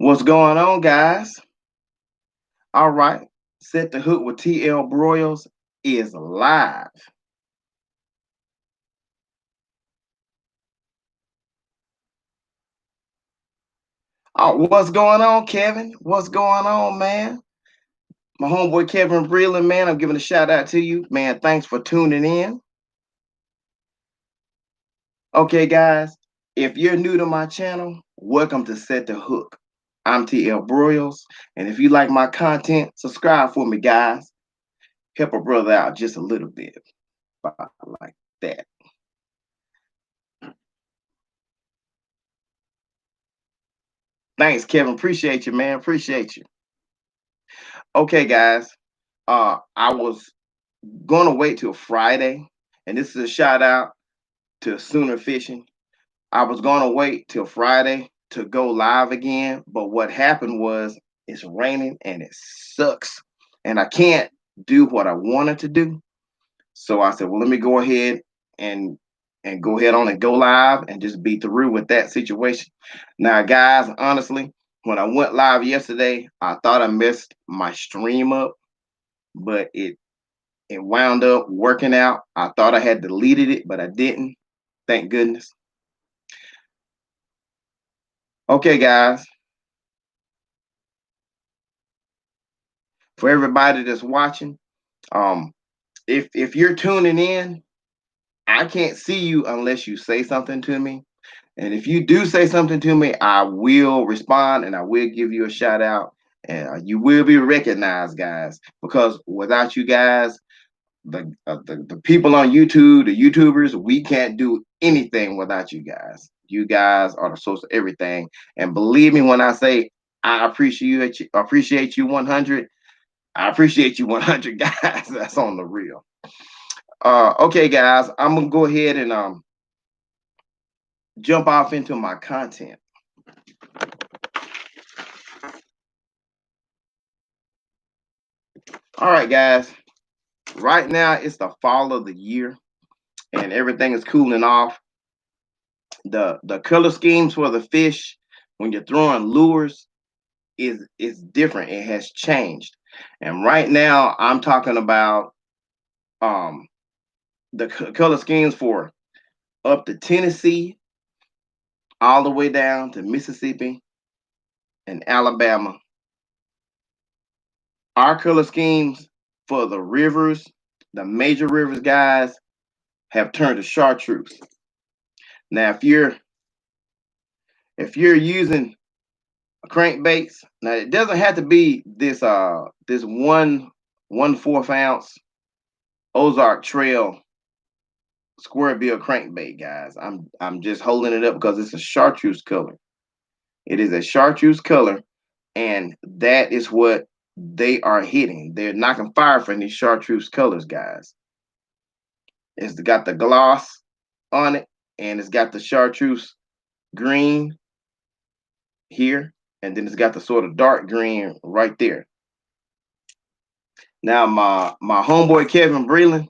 What's going on, guys? All right, Set the Hook with TL Broyles is live. Oh, what's going on, Kevin? What's going on, man? My homeboy Kevin Breland, man, I'm giving a shout out to you, man. Thanks for tuning in. Okay, guys, if you're new to my channel, welcome to Set the Hook. I'm TL Broyles, and if you like my content, subscribe for me, guys. Help a brother out just a little bit, like that. Thanks, Kevin. Appreciate you, man. Appreciate you. Okay, guys. I was gonna wait till Friday, and this is a shout out to Sooner Fishing. I was gonna wait till Friday to go live again, but what happened was it's raining and it sucks, and I can't do what I wanted to do. So I said, well, let me go ahead and go ahead on and go live and just be through with that situation. Now, guys, honestly, when I went live yesterday, I thought I messed my stream up, but it wound up working out. I thought I had deleted it, but I didn't. Thank goodness. Okay, guys, for everybody that's watching, um, if you're tuning in, I can't see you unless you say something to me. And if you do say something to me, I will respond and I will give you a shout out. And you will be recognized, guys, because without you guys, the people on YouTube, the YouTubers, we can't do anything without you guys. You guys are the source of everything. And believe me when I say I appreciate you 100. I appreciate you 100, guys. That's on the real. Okay, guys, I'm gonna go ahead and jump off into my content. All right, guys. Right now it's the fall of the year and everything is cooling off. The color schemes for the fish when you're throwing lures is different. It has changed. And right now I'm talking about um the color schemes for up to Tennessee, all the way down to Mississippi and Alabama. Our color schemes for the rivers, the major rivers, guys, have turned to chartreuse. Now, if you're using crankbaits, now it doesn't have to be this 1/4 ounce Ozark Trail square bill crankbait, guys. I'm just holding it up because it's a chartreuse color. It is a chartreuse color, and that is what they are hitting. They're knocking fire from these chartreuse colors, guys. It's got the gloss on it, and it's got the chartreuse green here, and then it's got the sort of dark green right there. Now, my homeboy Kevin Breland,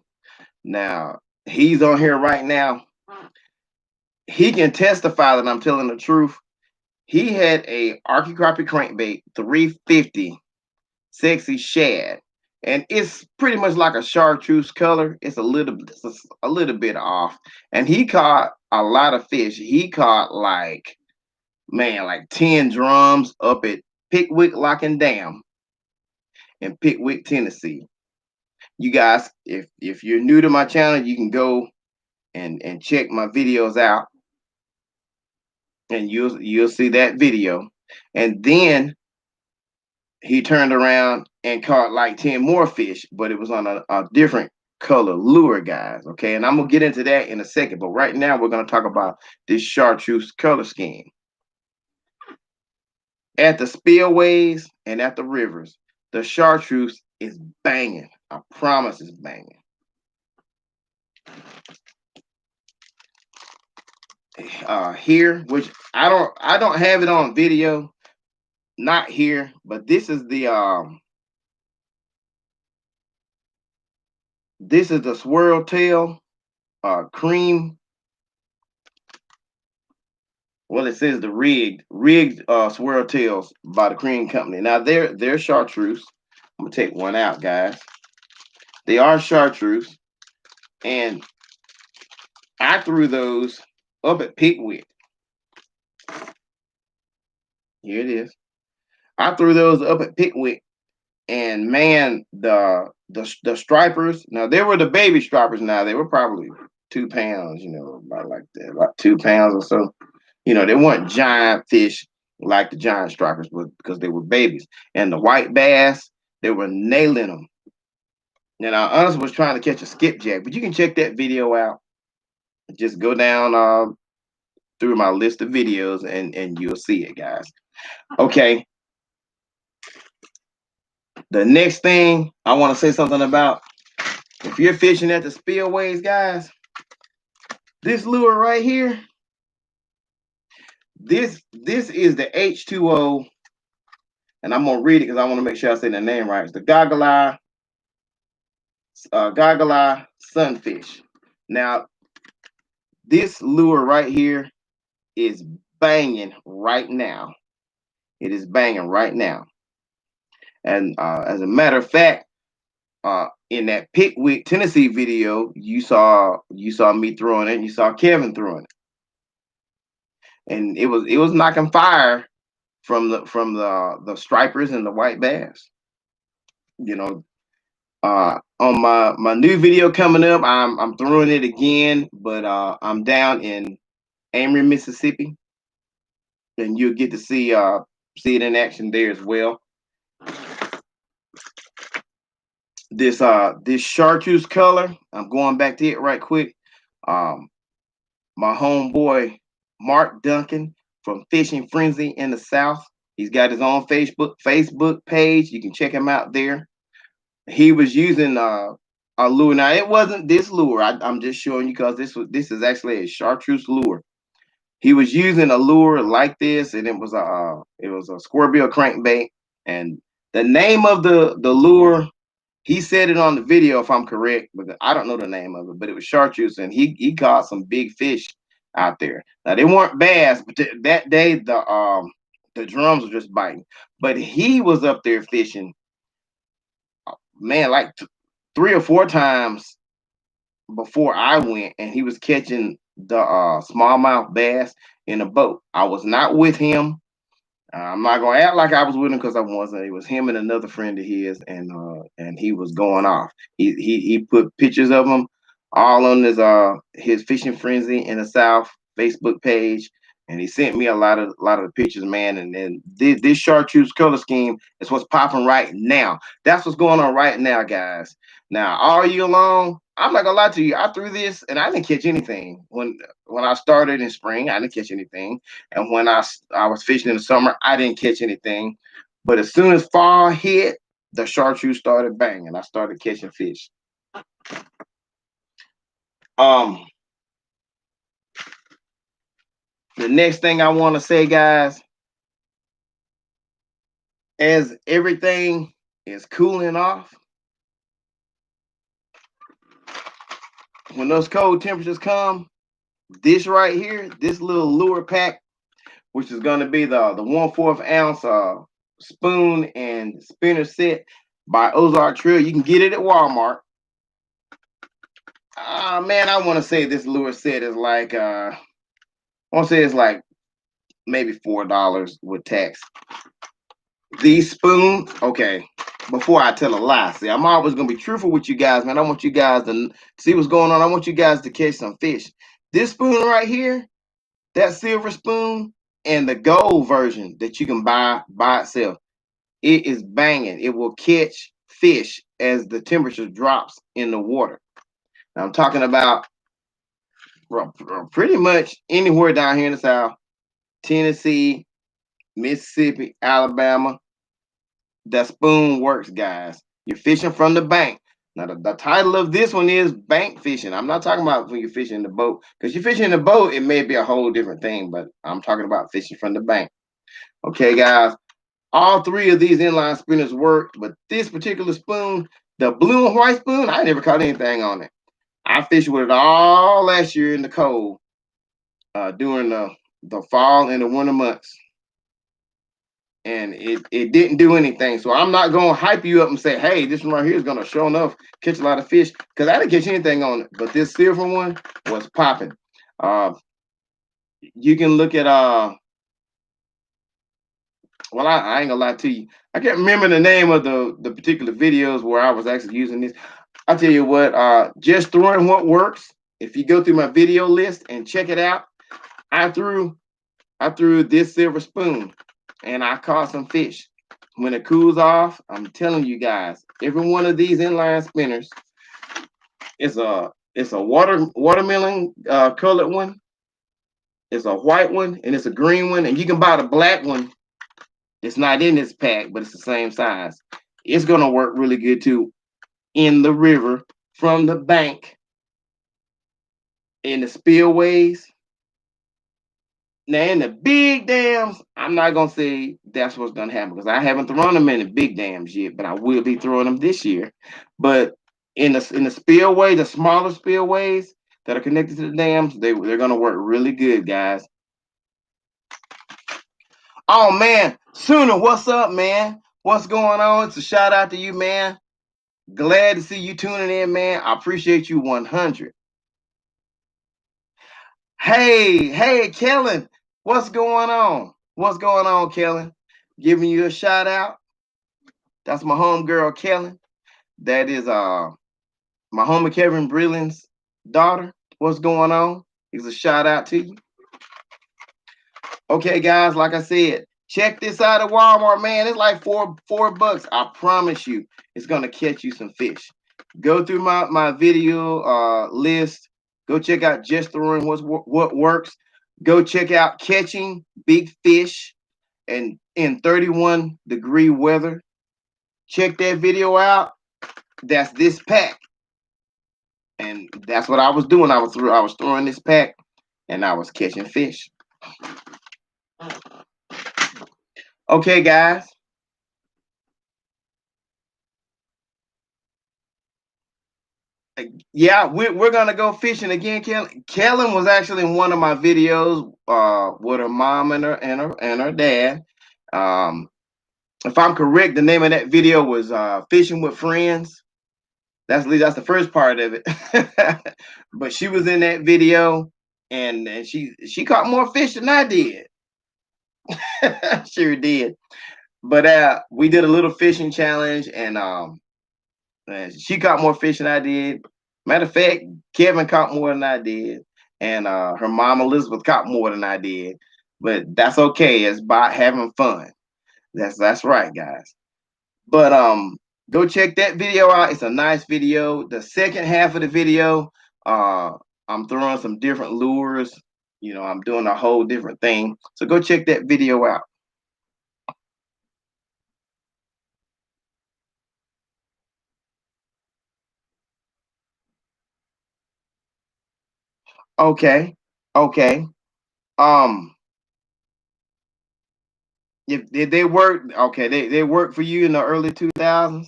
now he's on here right now. He can testify that I'm telling the truth. He had a Arky Crappie crankbait 350 sexy shad, and it's pretty much like a chartreuse color. It's a little bit off, and he caught a lot of fish. He caught like 10 drums up at Pickwick Lock and Dam in Pickwick, Tennessee. You guys, if you're new to my channel, you can go and check my videos out, and you'll see that video. And then he turned around and caught like 10 more fish, but it was on a different color lure, guys. Okay, and I'm gonna get into that in a second, but right now we're gonna talk about this chartreuse color scheme. At the spillways and at the rivers, the chartreuse is banging. I promise it's banging. Here, which I don't have it on video, not here, but this is the swirl tail cream well, it says the rigged swirltails by the Crean Company. Now they're chartreuse. I'm gonna take one out, guys. They are chartreuse, and I threw those up at Pickwick. Here it is. I threw those up at Pickwick, and man, the stripers. Now they were the baby stripers. Now they were probably 2 pounds, about like that, about 2 pounds or so. They weren't giant fish like the giant stripers, but because they were babies. And the white bass, they were nailing them. And I honestly was trying to catch a skipjack, but you can check that video out. Just go down through my list of videos and you'll see it, guys. Okay. The next thing I want to say something about, if you're fishing at the spillways, guys, this lure right here, this is the H2O, and I'm gonna read it because I want to make sure I say the name right. It's the Goggle Eye Sunfish. Now, this lure right here is banging right now. It is banging right now. And as a matter of fact, in that Pickwick, Tennessee video, you saw me throwing it, and you saw Kevin throwing it, and it was knocking fire from the stripers and the white bass. On my new video coming up, I'm throwing it again, but I'm down in Amory, Mississippi, and you'll get to see it in action there as well. This chartreuse color, I'm going back to it right quick. My homeboy Mark Duncan from Fishing Frenzy in the South. He's got his own Facebook page. You can check him out there. He was using a lure. Now it wasn't this lure. I'm just showing you because this is actually a chartreuse lure. He was using a lure like this, and it was a square-bill crankbait. And the name of the lure, he said it on the video, if I'm correct, but I don't know the name of it. But it was chartreuse, and he caught some big fish out there. Now they weren't bass, but that day the drums were just biting. But he was up there fishing, man, like 3 or 4 times before I went, and he was catching the smallmouth bass in a boat. I was not with him. I'm not gonna act like I was with him because I wasn't. It was him and another friend of his, and he was going off. He put pictures of him all on his Fishing Frenzy in the South Facebook page, and he sent me a lot of the pictures, man. And then this chartreuse color scheme is what's popping right now. That's what's going on right now, guys. Now all year long, I'm not gonna lie to you, I threw this and I didn't catch anything. When I started in spring, I didn't catch anything, and when I was fishing in the summer, I didn't catch anything. But as soon as fall hit, the chartreuse started banging. I started catching fish. The next thing I want to say, guys, as everything is cooling off, when those cold temperatures come, this right here, this little lure pack, which is going to be the 1/4 ounce spoon and spinner set by Ozark Trail. You can get it at Walmart. Man, I want to say this lure set is like I want to say it's like maybe $4 with tax. These spoons, okay. Before I tell a lie, see, I'm always gonna be truthful with you guys, man. I want you guys to see what's going on. I want you guys to catch some fish. This spoon right here, that silver spoon, and the gold version that you can buy by itself, it is banging. It will catch fish as the temperature drops in the water. Now, I'm talking about pretty much anywhere down here in the South, Tennessee, Mississippi, Alabama. That spoon works, guys. You're fishing from the bank. Now, the title of this one is bank fishing. I'm not talking about when you're fishing in the boat, because you're fishing in the boat, it may be a whole different thing, but I'm talking about fishing from the bank. Okay, guys. All 3 of these inline spinners work, but this particular spoon, the blue and white spoon, I never caught anything on it. I fished with it all last year in the cold during the the fall and the winter months. And it didn't do anything. So I'm not gonna hype you up and say, hey, this one right here is gonna show enough catch a lot of fish, because I didn't catch anything on it. But this silver one was popping. You can look at well, I ain't gonna lie to you. I can't remember the name of the particular videos where I was actually using this. I'll tell you what, just throwing what works. If you go through my video list and check it out, I threw this silver spoon and I caught some fish. When it cools off, I'm telling you guys, every one of these inline spinners is a watermelon colored one, it's a white one, and it's a green one, and you can buy the black one. It's not in this pack, but it's the same size. It's gonna work really good too in the river, from the bank, in the spillways. Now in the big dams, I'm not gonna say that's what's gonna happen because I haven't thrown them in the big dams yet, but I will be throwing them this year. But in the spillway, the smaller spillways that are connected to the dams, they're gonna work really good, guys. Oh man, Sooner, what's up, man? What's going on? It's a shout out to you, man. Glad to see you tuning in, man. I appreciate you 100. Hey, Kellen, what's going on? What's going on, Kellen? Giving you a shout out. That's my homegirl, Kellen. That is my homie Kevin Breland's daughter. What's going on? It's a shout out to you. Okay, guys, like I said, check this out at Walmart, man. It's like $4. I promise you, it's gonna catch you some fish. Go through my video list. Go check out just throwing what works. Go check out catching big fish and in 31-degree weather. Check that video out. That's this pack, and that's what I was doing. I was throwing this pack, and I was catching fish. Okay, guys. Yeah, we're gonna go fishing again. Kellen was actually in one of my videos with her mom and her dad. Um, if I'm correct, the name of that video was fishing with friends. That's the first part of it. But she was in that video, and she caught more fish than I did. Sure did. But we did a little fishing challenge, and she caught more fish than I did. Matter of fact, Kevin caught more than I did, and her mom Elizabeth caught more than I did. But that's okay. It's about having fun. That's right, guys. But go check that video out. It's a nice video. The second half of the video, uh, I'm throwing some different lures. You know, I'm doing a whole different thing. So go check that video out. Okay. Okay. Um, if did they work? Okay, they worked for you in the early 2000s.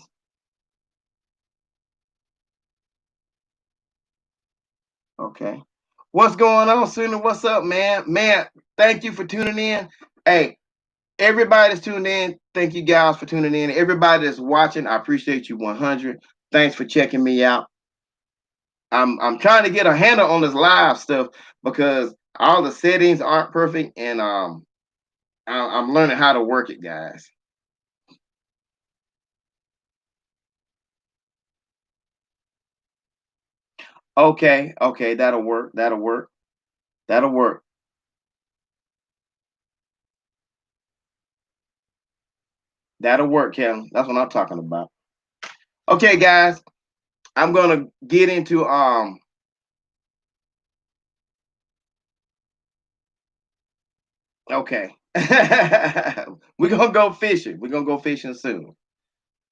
Okay. What's going on, Sooner? What's up, man? Man, thank you for tuning in. Hey, everybody's tuned in. Thank you guys for tuning in. Everybody that's watching, I appreciate you 100. Thanks for checking me out. I'm trying to get a handle on this live stuff because all the settings aren't perfect, and I'm learning how to work it, guys. Okay, that'll work. That'll work. That'll work. That'll work, Kevin. That's what I'm talking about. Okay, guys, I'm gonna get into okay. We're gonna go fishing. We're gonna go fishing soon.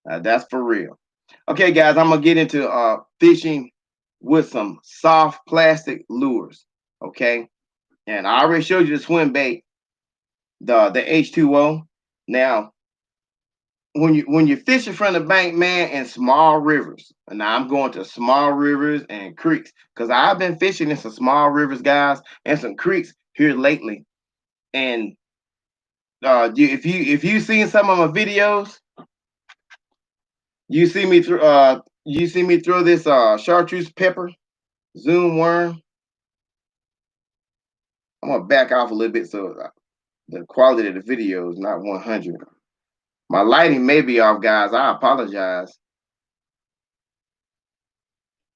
That's for real. Okay, guys, I'm gonna get into fishing with some soft plastic lures. Okay, and I already showed you the swim bait, the H2O. Now, when you're fishing from the bank, man, in small rivers, and now I'm going to small rivers and creeks because I've been fishing in some small rivers, guys, and some creeks here lately. And if you seen some of my videos, you see me throw this chartreuse pepper zoom worm. I'm gonna back off a little bit so the quality of the video is not 100. My lighting may be off, guys. I apologize.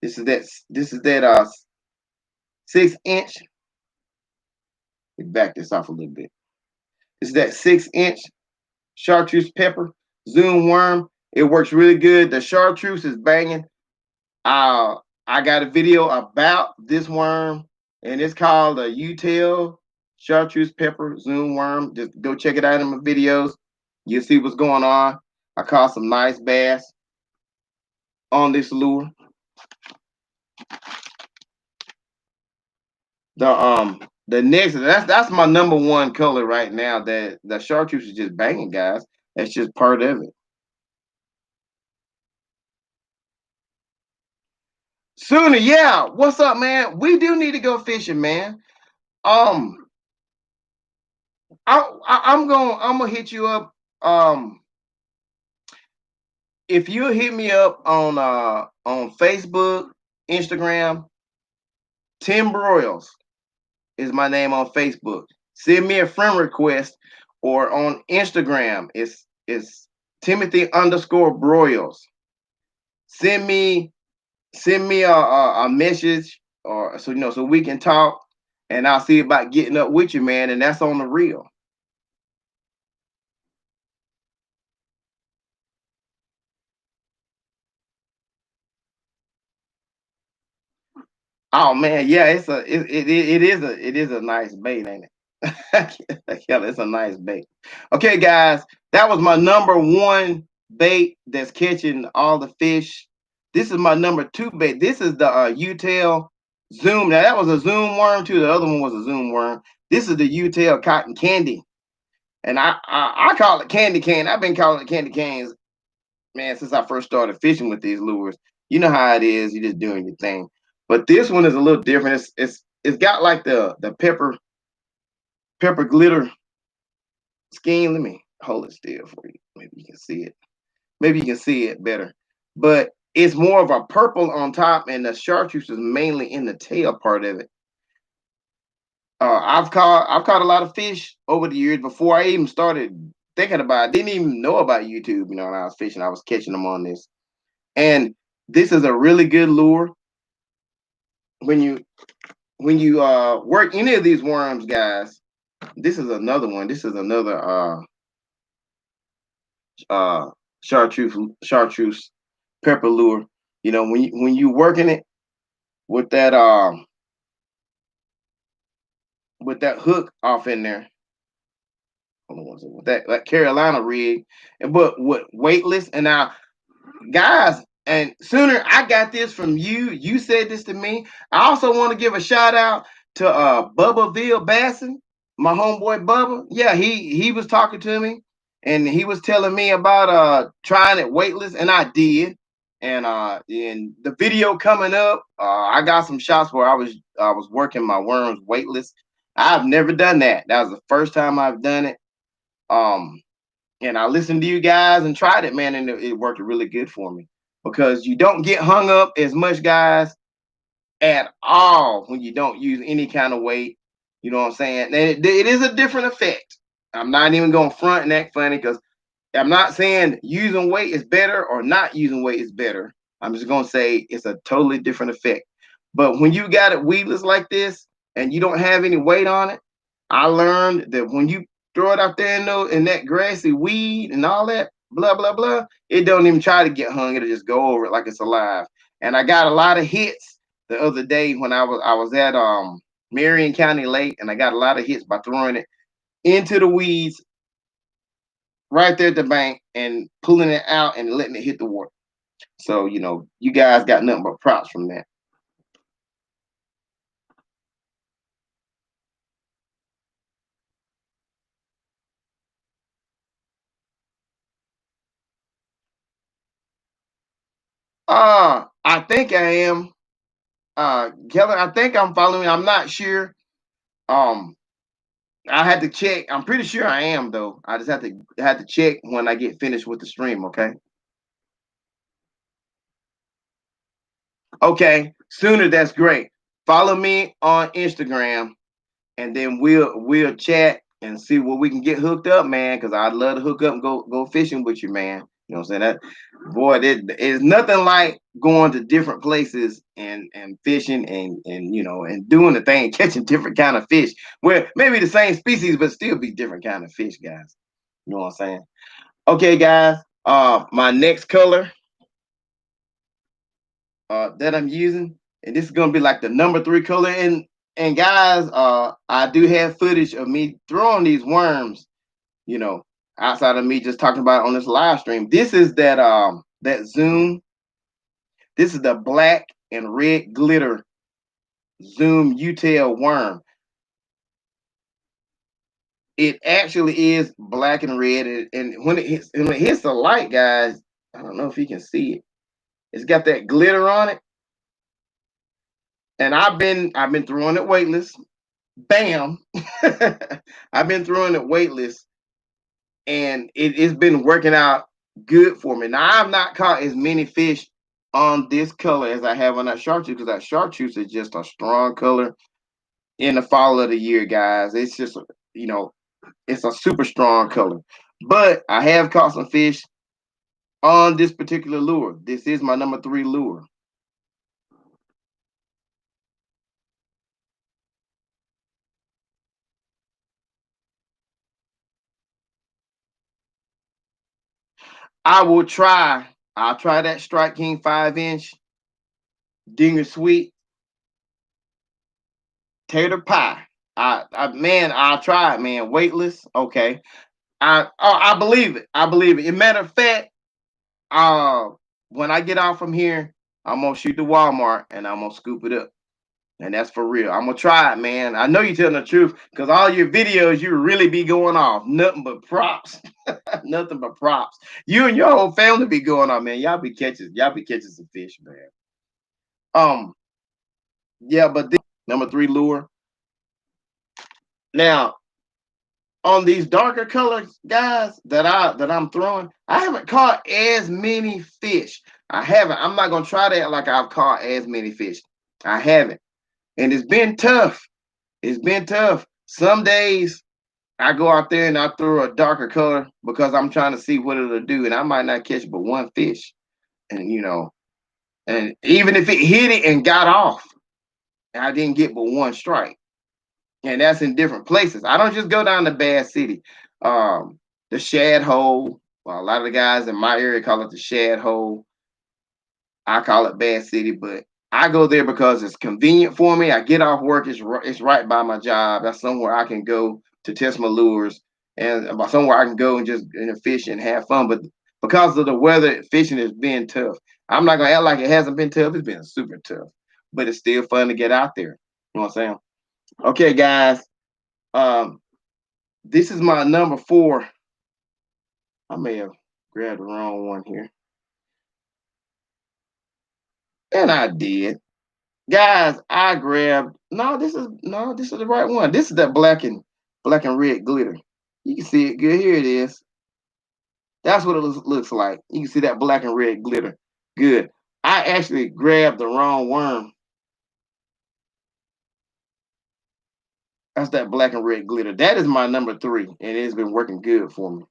This is that 6 inch. Let me back this off a little bit. This is that 6 inch chartreuse pepper zoom worm. It works really good. The chartreuse is banging. I got a video about this worm, and it's called a U-tail chartreuse pepper zoom worm. Just go check it out in my videos. You'll see what's going on. I caught some nice bass on this lure. The next that's my number one color right now. That the chartreuse is just banging, guys. That's just part of it. Sooner, yeah. What's up, man? We do need to go fishing, man. Um, I'm gonna hit you up. If you hit me up on Facebook, Instagram, Tim Broyles is my name on Facebook. Send me a friend request, or on Instagram, it's Timothy underscore Broyles. Send me a message, or so we can talk, and I'll see about getting up with you, man. And that's on the real. Oh man, yeah, it is a nice bait, ain't it? Yeah, it's a nice bait. Okay, guys, that was my number one bait that's catching all the fish. This is my number two bait. This is the U-tail zoom. Now that was a zoom worm too. The other one was a zoom worm. This is the U-tail cotton candy, and I call it candy cane. I've been calling it candy canes, man, since I first started fishing with these lures. You know how it is. You're just doing your thing. But this one is a little different. It's got like the pepper glitter scheme. Let me hold it still for you. Maybe you can see it. Maybe you can see it better. But it's more of a purple on top, and the chartreuse is mainly in the tail part of it. I've caught a lot of fish over the years before I even started thinking about it. Didn't even know about YouTube. When I was fishing, I was catching them on this. And this is a really good lure when you work any of these worms, guys. This is another one. This is another uh chartreuse pepper lure. When you working it with that hook off in there. Hold on one second. With that Carolina rig, but with weightless. And now, guys, and Sooner, I got this from you. You said this to me. I also want to give a shout out to Bubba Ville Basson, my homeboy Bubba. Yeah, he was talking to me, and he was telling me about trying it weightless, and I did. And the video coming up, I got some shots where I was working my worms weightless. I've never done that. That was the first time I've done it. Um, and I listened to you guys and tried it, man, and it worked really good for me, because you don't get hung up as much, guys, at all when you don't use any kind of weight. You know what I'm saying? And it is a different effect. I'm not even going to front and act funny, because I'm not saying using weight is better or not using weight is better. I'm just going to say it's a totally different effect. But when you got it weedless like this and you don't have any weight on it, I learned that when you throw it out there in that grassy weed and all that, blah, blah, blah, it don't even try to get hung. It'll just go over it like it's alive. And I got a lot of hits the other day when I was at Marion County Lake, and I got a lot of hits by throwing it into the weeds right there at the bank and pulling it out and letting it hit the water. So, you guys got nothing but props from that. I think I am. Kevin, I think I'm following. I'm not sure. Um, I had to check. I'm pretty sure I am though. I just have to check when I get finished with the stream. Okay. Okay. Sooner. That's great. Follow me on Instagram, and then we'll chat and see what we can get hooked up, man. Because I'd love to hook up and go fishing with you, man. You know what I'm saying? That boy, it is nothing like going to different places and fishing and and doing the thing, catching different kind of fish. Where maybe the same species, but still be different kind of fish, guys. You know what I'm saying? Okay, guys. My next color that I'm using, and this is gonna be like the number 3 color. And guys, I do have footage of me throwing these worms. You know, outside of me just talking about it on this live stream. This is that Zoom. This is the black and red glitter Zoom U-tail worm. It actually is black and red, and when it hits the light, guys, I don't know if you can see it. It's got that glitter on it, and I've been throwing it weightless. Bam! I've been throwing it weightless, and it's been working out good for me. Now I've not caught as many fish on this color as I have on that chartreuse, because that chartreuse is just a strong color in the fall of the year, guys. It's just you know it's a super strong color. But I have caught some fish on this particular lure. This is my number 3 lure. I will try. I'll try that Strike King 5-inch Dinger Sweet Tater Pie. Man, I'll try it, man. Weightless. Okay. I believe it. I believe it. As a matter of fact, uh when I get out from here, I'm gonna shoot to Walmart and I'm gonna scoop it up. And that's for real. I'm gonna try it, man. I know you're telling the truth because all your videos you really be going off. Nothing but props. Nothing but props. You and your whole family be going on, man. Y'all be catching some fish, man. Um, yeah, but this number 3 lure. Now, on these darker colors, guys, that I'm throwing, I haven't caught as many fish. I haven't. I'm not gonna try that like I've caught as many fish. I haven't. And it's been tough. It's been tough. Some days I go out there and I throw a darker color because I'm trying to see what it'll do, and I might not catch but one fish. And and even if it hit it and got off, I didn't get but one strike. And that's in different places. I don't just go down to Bass City. The Shad Hole. Well, a lot of the guys in my area call it the Shad Hole. I call it Bass City, but I go there because it's convenient for me. I get off work; it's right by my job. That's somewhere I can go to test my lures, and somewhere I can go and just fish and have fun. But because of the weather, fishing has been tough. I'm not gonna act like it hasn't been tough. It's been super tough, but it's still fun to get out there. You know what I'm saying? Okay, guys. Um, this is my number 4. I may have grabbed the wrong one here, and I did. Guys, I grabbed this is the right one. This is that black and red glitter. You can see it good. Here it is. That's what it looks like. You can see that black and red glitter. Good. I actually grabbed the wrong worm. That's that black and red glitter. That is my number 3, and it's been working good for me.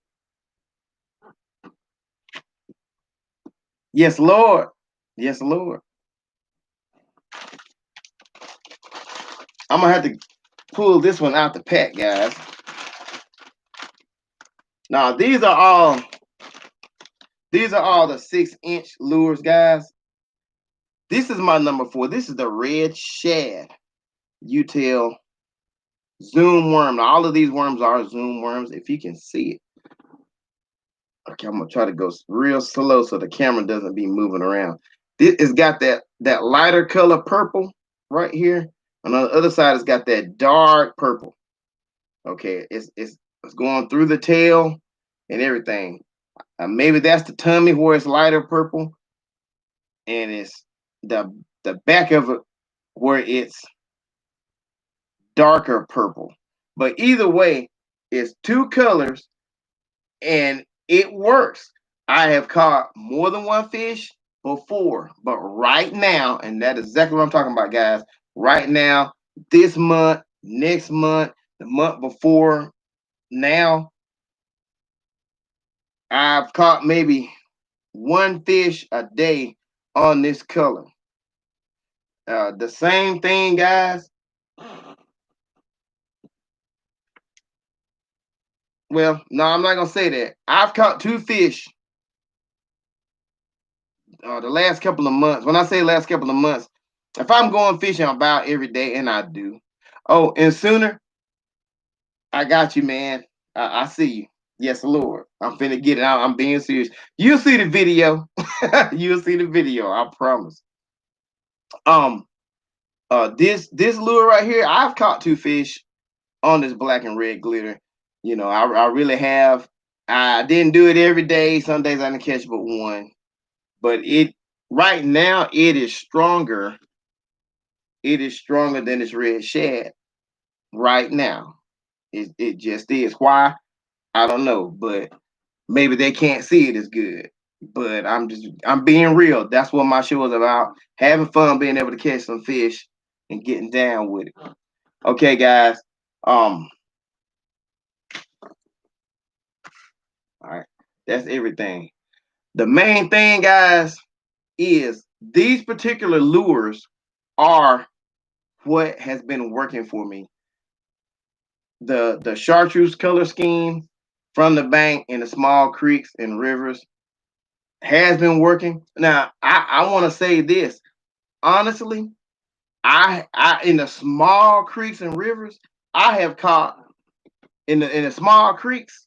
Yes, Lord. Yes, Lord. I'm gonna have to pull this one out the pack, guys. Now these are all the 6-inch lures, guys. This is my number 4. This is the red shad U-tail zoom worm. Now, all of these worms are zoom worms, if you can see it. Okay, I'm gonna try to go real slow so the camera doesn't be moving around. It's got that lighter color purple right here. And on the other side, it's got that dark purple. Okay, it's going through the tail and everything. Maybe that's the tummy where it's lighter purple, and it's the back of it where it's darker purple. But either way, it's two colors and it works. I have caught more than one fish before, but right now, and that is exactly what I'm talking about, guys. Right now, this month, next month, the month before now, I've caught maybe one fish a day on this color. The same thing, guys. Well, no, I'm not gonna say that. I've caught two fish the last couple of months. When I say last couple of months, if I'm going fishing about every day, and I do. Oh, and sooner, I got you, man. I see you. Yes, Lord. I'm finna get it out. I'm being serious. You'll see the video. You'll see the video. I promise. Um, this lure right here, I've caught two fish on this black and red glitter. I really have. I didn't do it every day. Some days I didn't catch but one. But it right now it is stronger. It is stronger than this red shad right now. It just is. Why? I don't know, but maybe they can't see it as good. But I'm being real. That's what my show is about. Having fun, being able to catch some fish and getting down with it. Okay, guys. All right. That's everything. The main thing, guys, is these particular lures are what has been working for me. The chartreuse color scheme from the bank in the small creeks and rivers has been working. Now, I want to say this honestly. I in the small creeks and rivers, I have caught in the small creeks.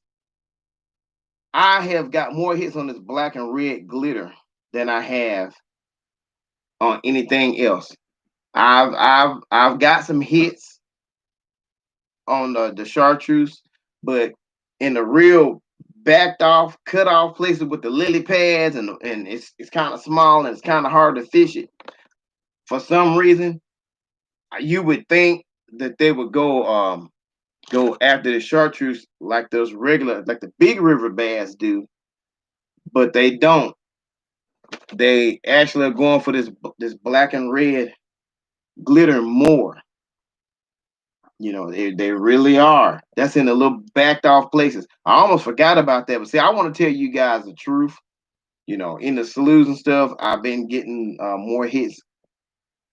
I have got more hits on this black and red glitter than I have on anything else. I've got some hits on the chartreuse, but in the real backed off, cut off places with the lily pads and it's kind of small and it's kind of hard to fish it. For some reason, you would think that they would go after the chartreuse like those regular like the big river bass do, but they don't. They actually are going for this black and red glitter more. They really are. That's in the little backed off places. I almost forgot about that. But see, I want to tell you guys the truth. In the sloughs and stuff, I've been getting more hits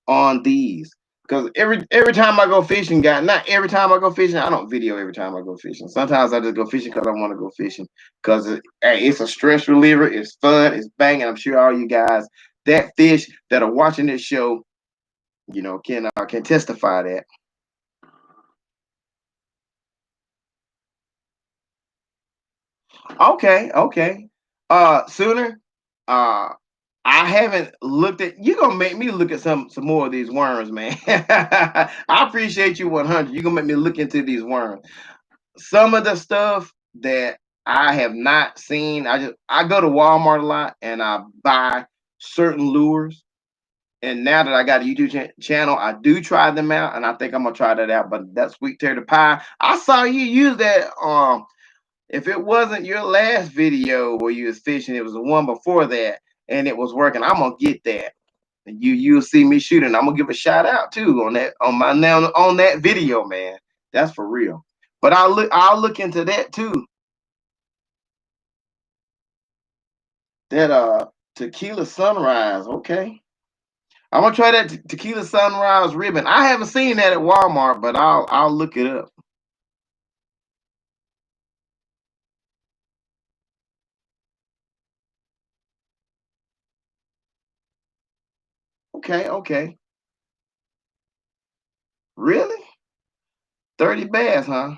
on these. Because every time I go fishing, guys, not every time I go fishing, I don't video every time I go fishing. Sometimes I just go fishing because I want to go fishing. Because it's a stress reliever, it's fun, it's banging. I'm sure all you guys that fish that are watching this show, can testify that. Okay, okay. Sooner. Uh, I haven't looked at. You gonna make me look at some more of these worms, man. I appreciate you 100. You gonna make me look into these worms. Some of the stuff that I have not seen. I go to Walmart a lot and I buy certain lures. And now that I got a YouTube channel, I do try them out, and I think I'm gonna try that out. But that sweet potato pie, I saw you use that. If it wasn't your last video where you was fishing, it was the one before that, and it was working. I'm gonna get that. And you'll see me shooting. I'm gonna give a shout out too on that on my now on that video, man. That's for real. But I'll look into that too. That tequila sunrise. Okay. I'm gonna try that tequila sunrise ribbon. I haven't seen that at Walmart, but I'll look it up. Okay, okay. Really? 30 bass, huh?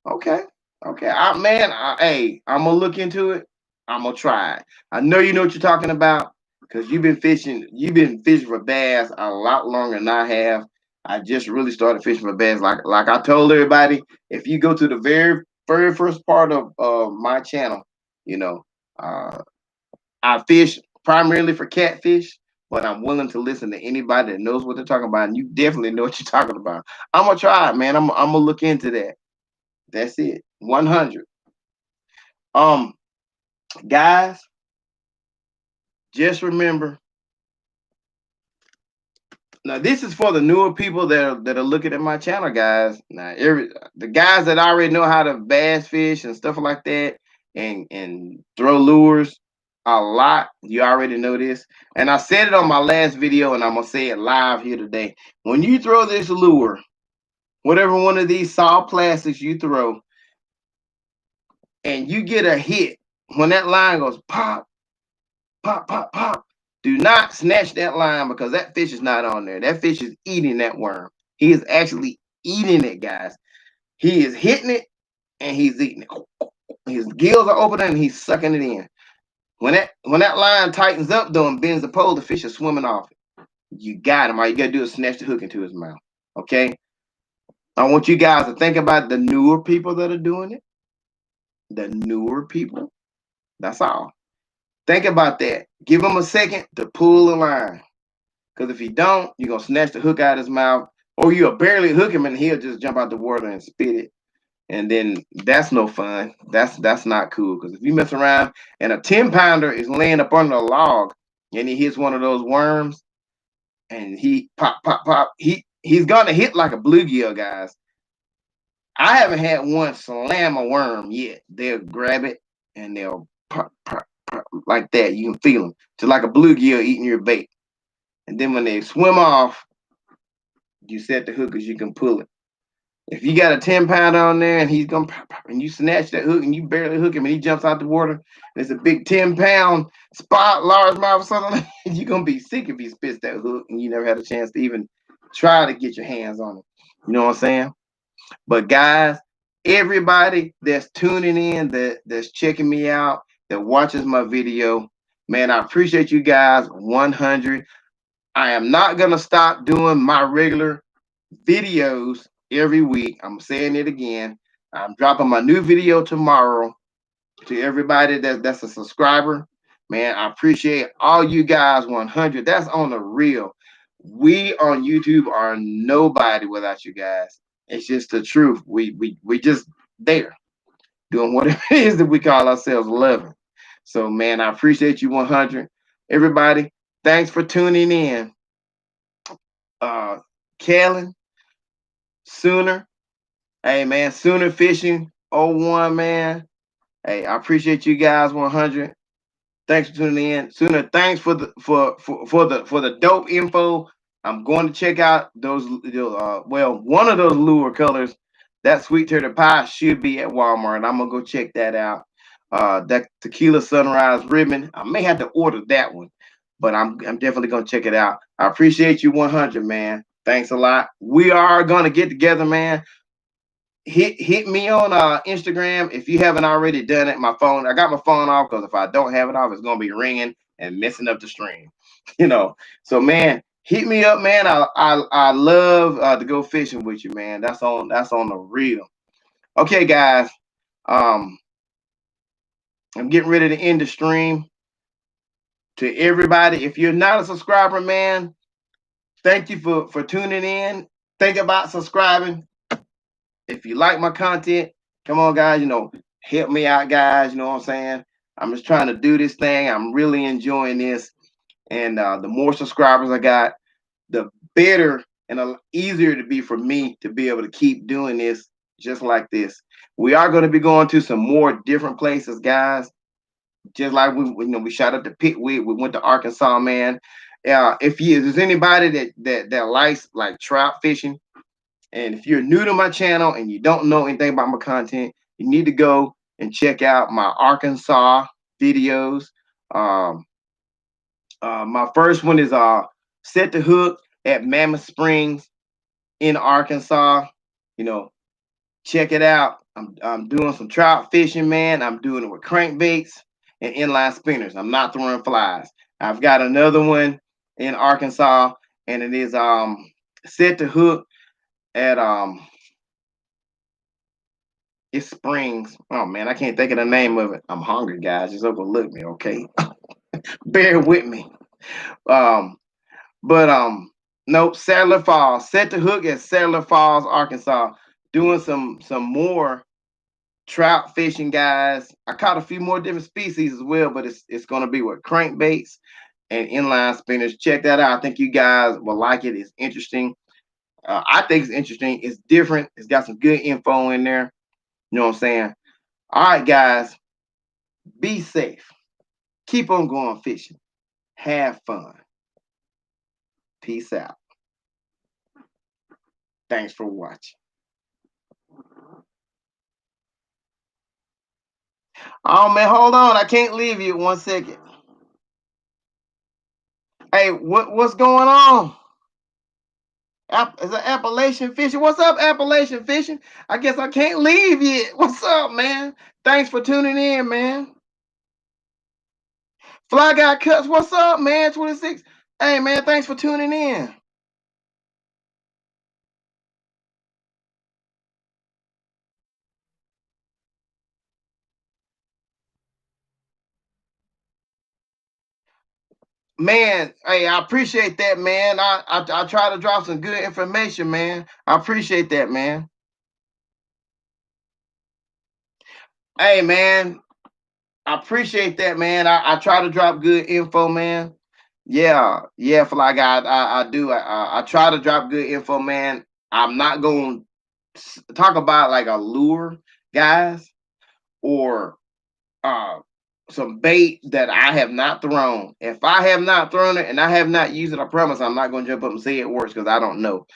Okay. Okay. Hey, I'm gonna look into it. I'm gonna try it. I know you know what you're talking about because you've been fishing for bass a lot longer than I have. I just really started fishing for bass. Like I told everybody, if you go to the very first part of my channel, you know, uh I fish primarily for catfish, but I'm willing to listen to anybody that knows what they're talking about, and you definitely know what you're talking about. I'm gonna try it, man. I'm gonna look into that. That's it. 100. Um, guys, just remember. Now this is for the newer people that are looking at my channel, guys. Now the guys that already know how to bass fish and stuff like that and throw lures a lot, you already know this. And I said it on my last video, and I'm gonna say it live here today. When you throw this lure, whatever one of these soft plastics you throw, and you get a hit, when that line goes pop, pop, pop, pop, do not snatch that line, because that fish is not on there. That fish is eating that worm. He is actually eating it, guys. He is hitting it and he's eating it. His gills are open and he's sucking it in. When that line tightens up though and bends the pole, the fish is swimming off it. You got him. All you gotta do is snatch the hook into his mouth. Okay. I want you guys to think about the newer people that are doing it. The newer people. That's all. Think about that. Give him a second to pull the line. Because if he don't, you're going to snatch the hook out of his mouth, or you'll barely hook him and he'll just jump out the water and spit it. And then that's no fun. That's not cool. Because if you mess around and a 10-pounder is laying up under a log and he hits one of those worms and he pop, pop, pop, he's going to hit like a bluegill, guys. I haven't had one slam a worm yet. They'll grab it and they'll pop, pop, pop, like that. You can feel them. Just like a bluegill eating your bait. And then when they swim off, you set the hook because you can pull it. If you got a 10-pounder on there and he's going to pop, pop, and you snatch that hook and you barely hook him and he jumps out the water, and it's a big 10-pound spot, largemouth or something, you're going to be sick if he spits that hook and you never had a chance to even try to get your hands on it. You know what I'm saying? But guys, everybody that's tuning in, that's checking me out, that watches my video, man, I appreciate you guys 100. I am not going to stop doing my regular videos every week. I'm saying it again. I'm dropping my new video tomorrow. To everybody that's a subscriber, man, I appreciate all you guys 100. That's on the real. We on YouTube are nobody without you guys. It's just the truth. We just there doing whatever it is that we call ourselves loving. So, man, I appreciate you 100. Everybody, thanks for tuning in. Kellen, Sooner, hey man, Sooner Fishing 01, man. Hey, I appreciate you guys 100. Thanks for tuning in. Sooner, thanks for the dope info. I'm going to check out those. One of those lure colors, that sweet turtle pie, should be at Walmart. I'm gonna go check that out. That tequila sunrise ribbon, I may have to order that one, but I'm definitely gonna check it out. I appreciate you 100, man. Thanks a lot. We are gonna get together, man. Hit me on Instagram if you haven't already done it. My phone, I got my phone off because if I don't have it off, it's gonna be ringing and messing up the stream. You know, so man, hit me up, man. I love to go fishing with you, man. That's on the real. Okay, guys. I'm getting ready to end the stream. To everybody, if you're not a subscriber, man, thank you for tuning in. Think about subscribing. If you like my content, come on, guys, help me out, guys. You know what I'm saying? I'm just trying to do this thing. I'm really enjoying this. And the more subscribers I got, the better and easier to be for me to be able to keep doing this just like this. We are going to be going to some more different places, guys. Just like we shot up to Pittwood, we went to Arkansas, man. If there's anybody that likes like trout fishing, and if you're new to my channel and you don't know anything about my content, you need to go and check out my Arkansas videos. My first one is Set the Hook at Mammoth Springs in Arkansas. Check it out. I'm doing some trout fishing, man. I'm doing it with crankbaits and inline spinners. I'm not throwing flies. I've got another one in Arkansas, and it is Set the Hook at it's Springs. Oh man, I can't think of the name of it. I'm hungry, guys. Just overlook me, okay? Bear with me. um, but nope, Sadler Falls. Set the hook at Sadler Falls, Arkansas. Doing some more trout fishing, guys. I caught a few more different species as well, but it's gonna be with crankbaits and inline spinners. Check that out. I think you guys will like it. It's interesting. I think it's interesting. It's different. It's got some good info in there. You know what I'm saying? All right, guys, be safe. Keep on going fishing. Have fun. Peace out. Thanks for watching. Oh man, hold on. I can't leave you 1 second. Hey, what's going on? Is it Appalachian fishing? What's up, Appalachian fishing? I guess I can't leave yet. What's up, man? Thanks for tuning in, man. Fly Guy Cuts, what's up, man? 26. Hey, man, thanks for tuning in. Man, hey, I appreciate that, man. I try to drop some good information, man. I appreciate that, man. Hey, man, I appreciate that, man. I try to drop good info, man. Yeah, yeah, Fly Guy, I do. I try to drop good info, man. I'm not going to talk about like a lure, guys, or uh some bait that I have not thrown. If I have not thrown it and I have not used it, I promise I'm not going to jump up and say it works because I don't know.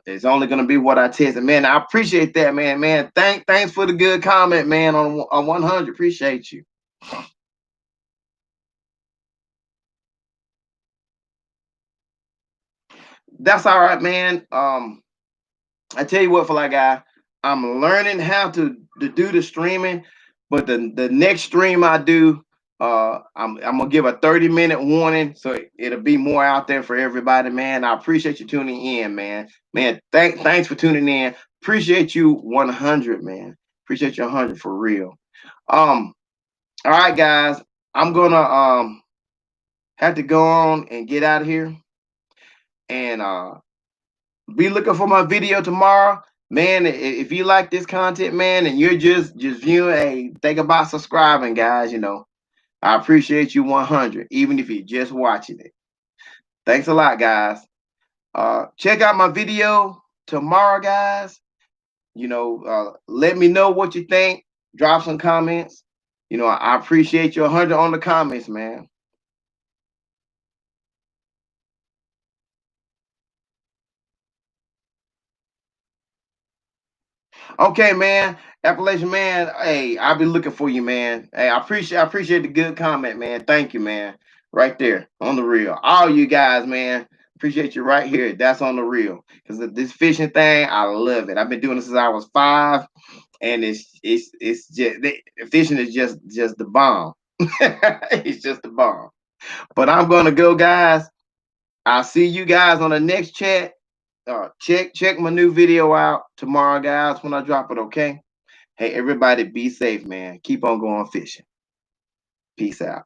It's only going to be what I tested, man. I appreciate that, man. Man, thanks for the good comment, man. On 100, appreciate you. That's all right, man. I tell you what, Fly Guy, I'm learning how to do the streaming, but the next stream I do, I'm gonna give a 30-minute warning, so it'll be more out there for everybody, man. I appreciate you tuning in, man. Man, thanks for tuning in. Appreciate you 100, man. Appreciate you 100 for real. All right, guys, I'm gonna have to go on and get out of here, and be looking for my video tomorrow, man. If you like this content, man, and you're just viewing, hey, think about subscribing, guys. You know, I appreciate you 100, even if you're just watching it. Thanks a lot, guys. Check out my video tomorrow, guys. You know, let me know what you think. Drop some comments. You know, I appreciate you 100 on the comments, man. Okay, man. Appalachian man, hey, I'll be looking for you, man. Hey, I appreciate the good comment, man. Thank you, man. Right there on the real. All you guys, man. Appreciate you right here. That's on the real. Because this fishing thing, I love it. I've been doing this since I was 5, and it's just fishing is just the bomb. It's just the bomb. But I'm gonna go, guys. I'll see you guys on the next chat. Check my new video out tomorrow, guys, when I drop it, okay? Hey, everybody, be safe, man. Keep on going fishing. Peace out.